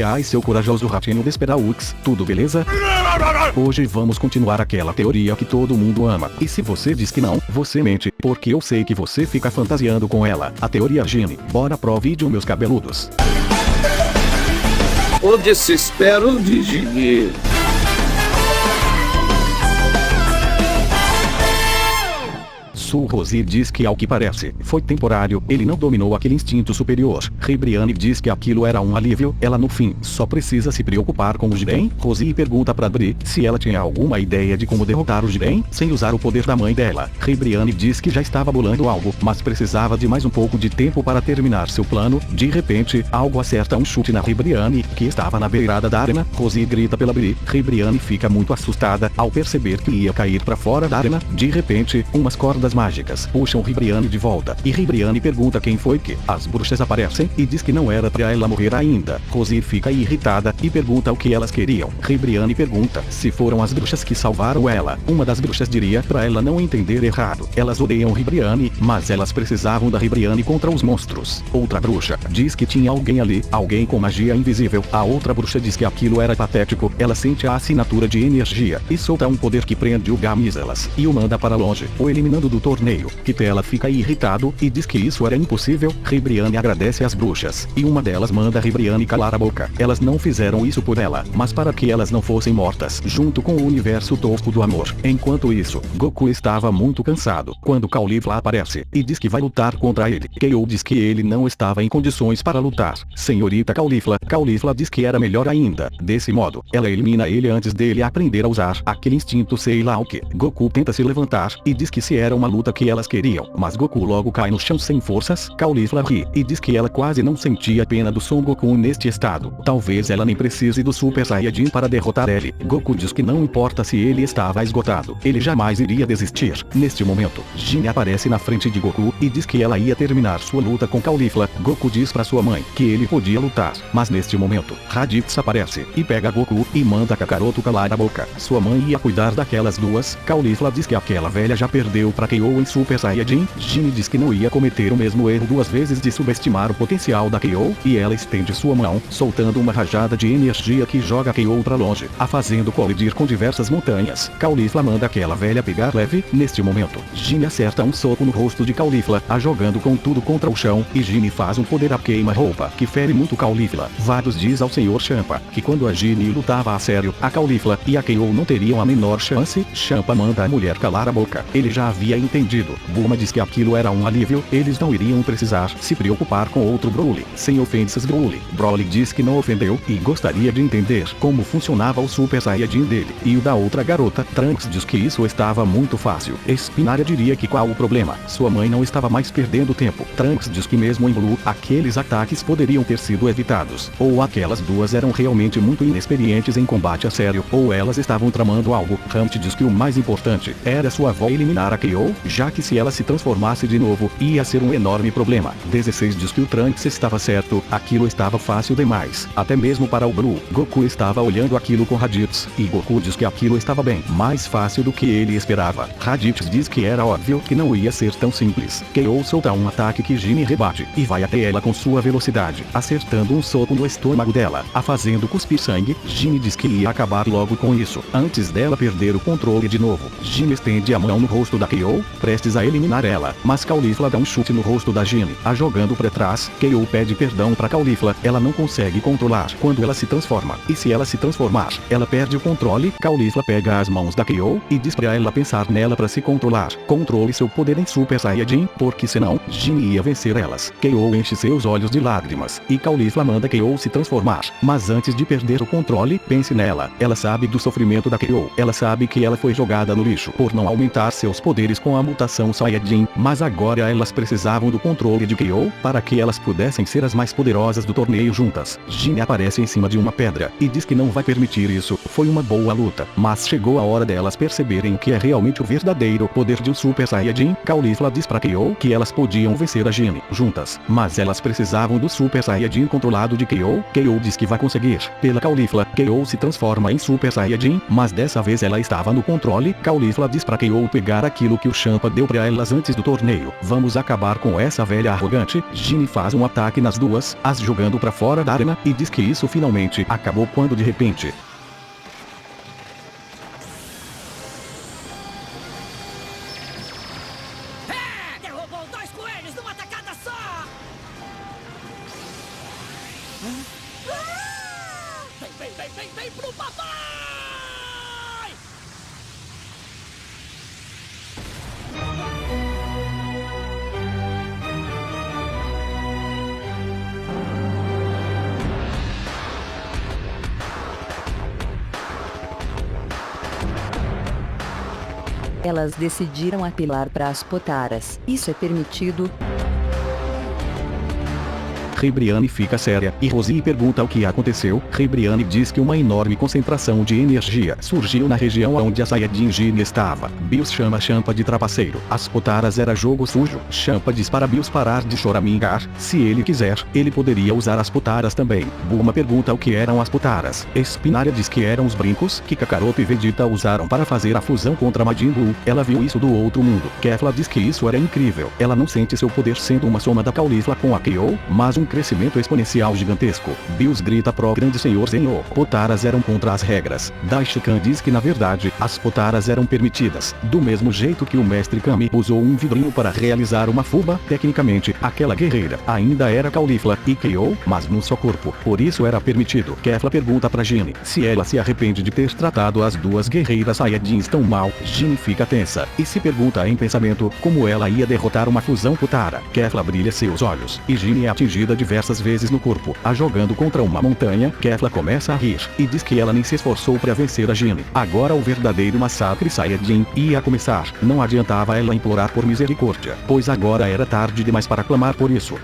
Ai, seu corajoso ratinho Desperaux, tudo beleza? Hoje vamos continuar aquela teoria que todo mundo ama. E se você diz que não, você mente, porque eu sei que você fica fantasiando com ela. A teoria Gene. Bora pro vídeo, meus cabeludos. O desespero de Gene. Sue Rosie diz que ao que parece, foi temporário, ele não dominou aquele instinto superior. Brienne diz que aquilo era um alívio, ela no fim, só precisa se preocupar com o Jiren. Rosie pergunta pra Bri se ela tinha alguma ideia de como derrotar o Jiren, sem usar o poder da mãe dela. Brienne diz que já estava bolando algo, mas precisava de mais um pouco de tempo para terminar seu plano. De repente, algo acerta um chute na Brienne, que estava na beirada da arena. Rosie grita pela Bri. Brienne fica muito assustada, ao perceber que ia cair pra fora da arena. De repente, umas cordas mágicas puxam Brienne de volta, e Brienne pergunta quem foi que. As bruxas aparecem, e diz que não era pra ela morrer ainda. Rosie fica irritada, e pergunta o que elas queriam. Brienne pergunta se foram as bruxas que salvaram ela. Uma das bruxas diria pra ela não entender errado. Elas odeiam Brienne, mas elas precisavam da Brienne contra os monstros. Outra bruxa diz que tinha alguém ali, alguém com magia invisível. A outra bruxa diz que aquilo era patético. Ela sente a assinatura de energia, e solta um poder que prende o Gamiselas, e o manda para longe, o eliminando do torneio. Kitela fica irritado, e diz que isso era impossível. Brienne agradece às bruxas, e uma delas manda Brienne calar a boca. Elas não fizeram isso por ela, mas para que elas não fossem mortas, junto com o universo tosco do amor. Enquanto isso, Goku estava muito cansado, quando Caulifla aparece, e diz que vai lutar contra ele. Kale diz que ele não estava em condições para lutar. Senhorita Caulifla diz que era melhor ainda. Desse modo, ela elimina ele antes dele aprender a usar aquele instinto sei lá o que. Goku tenta se levantar, e diz que se era uma luta que elas queriam, mas Goku logo cai no chão sem forças. Caulifla ri, e diz que ela quase não sentia pena do Son Goku neste estado. Talvez ela nem precise do Super Saiyajin para derrotar ele. Goku diz que não importa se ele estava esgotado, ele jamais iria desistir. Neste momento, Jin aparece na frente de Goku, e diz que ela ia terminar sua luta com Caulifla. Goku diz pra sua mãe que ele podia lutar, mas neste momento, Raditz aparece, e pega Goku, e manda Kakaroto calar a boca. Sua mãe ia cuidar daquelas duas. Caulifla diz que aquela velha já perdeu pra KO em Super Saiyajin. Jin diz que não ia cometer o mesmo erro duas vezes de subestimar o potencial da KO, e ela estende sua mão, soltando uma rajada de energia que joga a KO pra longe, a fazendo colidir com diversas montanhas. Caulifla manda aquela velha pegar leve. Neste momento, Jin acerta um soco no rosto de Caulifla, a jogando com tudo contra o chão, e Jin faz um poder a queima-roupa, que fere muito Caulifla. Varus diz ao Sr. Champa, que quando a Jin lutava a sério, a Caulifla e a KO não teriam a menor chance. Champa manda a mulher calar a boca. Ele já havia entendido. Bulma diz que aquilo era um alívio, eles não iriam precisar se preocupar com outro Broly. Sem ofensas Broly diz que não ofendeu, e gostaria de entender como funcionava o Super Saiyajin dele. E o da outra garota, Trunks, diz que isso estava muito fácil. Spinaria diria que qual o problema? Sua mãe não estava mais perdendo tempo. Trunks diz que mesmo em Blue, aqueles ataques poderiam ter sido evitados. Ou aquelas duas eram realmente muito inexperientes em combate a sério, ou elas estavam tramando algo. Hunt diz que o mais importante era sua avó eliminar a KO, já que se ela se transformasse de novo, ia ser um enorme problema. 16 diz que o Trunks estava certo, aquilo estava fácil demais, até mesmo para o Blue. Goku estava olhando aquilo com Raditz, e Goku diz que aquilo estava bem mais fácil do que ele esperava. Raditz diz que era óbvio que não ia ser tão simples. KO solta um ataque que Jin rebate, e vai até ela com sua velocidade, acertando um soco no estômago dela, a fazendo cuspir sangue. Jin diz que ia acabar logo com isso, antes dela perder o controle de novo. Jin estende a mão no rosto da KO, prestes a eliminar ela, mas Caulifla dá um chute no rosto da Jin, a jogando pra trás. KO pede perdão pra Caulifla, ela não consegue controlar quando ela se transforma, e se ela se transformar, ela perde o controle. Caulifla pega as mãos da KO, e diz pra ela pensar nela pra se controlar. Controle seu poder em Super Saiyajin, porque senão, Jin ia vencer elas. KO enche seus olhos de lágrimas, e Caulifla manda KO se transformar, mas antes de perder o controle, pense nela. Ela sabe do sofrimento da KO, ela sabe que ela foi jogada no lixo por não aumentar seus poderes com a mutação Saiyajin, mas agora elas precisavam do controle de KO, para que elas pudessem ser as mais poderosas do torneio juntas. Jin aparece em cima de uma pedra, e diz que não vai permitir isso. foi uma boa luta, mas chegou a hora delas perceberem o que é realmente o verdadeiro poder de um Super Saiyajin. Caulifla diz pra Kyo que elas podiam vencer a Gine juntas, mas elas precisavam do Super Saiyajin controlado de Kyo. Kyo diz que vai conseguir. Pela Caulifla, Kyo se transforma em Super Saiyajin, mas dessa vez ela estava no controle. Caulifla diz pra Kyo pegar aquilo que o Champa deu pra elas antes do torneio. Vamos acabar com essa velha arrogante. Gine faz um ataque nas duas, as jogando pra fora da arena, e diz que isso finalmente acabou quando de repente derrubou 2 coelhos numa tacada só! Vem pro papai! Elas decidiram apelar para as Potaras. Isso é permitido? Ribrianne fica séria, e Rosie pergunta o que aconteceu. Ribrianne diz que uma enorme concentração de energia surgiu na região onde a Saiyajin Gine estava. Bills chama Champa de trapaceiro. As Potaras era jogo sujo. Champa diz para Bills parar de choramingar. Se ele quiser, ele poderia usar as Potaras também. Bulma pergunta o que eram as Potaras. Espinária diz que eram os brincos que Kakaroto e Vegeta usaram para fazer a fusão contra Majin Buu. Ela viu isso do outro mundo. Kefla diz que isso era incrível. Ela não sente seu poder sendo uma soma da Caulifla com a Kyo, mas um crescimento exponencial gigantesco. Bills grita pro grande senhor Zenho. Potaras eram contra as regras. Daishikan diz que na verdade, as Potaras eram permitidas. Do mesmo jeito que o mestre Kami usou um vidrinho para realizar uma fuba, tecnicamente, aquela guerreira ainda era Caulifla e Kyo, mas no seu corpo. Por isso era permitido. Kefla pergunta pra Gine se ela se arrepende de ter tratado as duas guerreiras Saiyajins tão mal. Gine fica tensa, e se pergunta em pensamento como ela ia derrotar uma fusão Potara. Kefla brilha seus olhos, e Gine é atingida diversas vezes no corpo. A jogando contra uma montanha, Kefla começa a rir, e diz que ela nem se esforçou para vencer a Gine. Agora o verdadeiro massacre Saiyajin ia começar. Não adiantava ela implorar por misericórdia, pois agora era tarde demais para clamar por isso.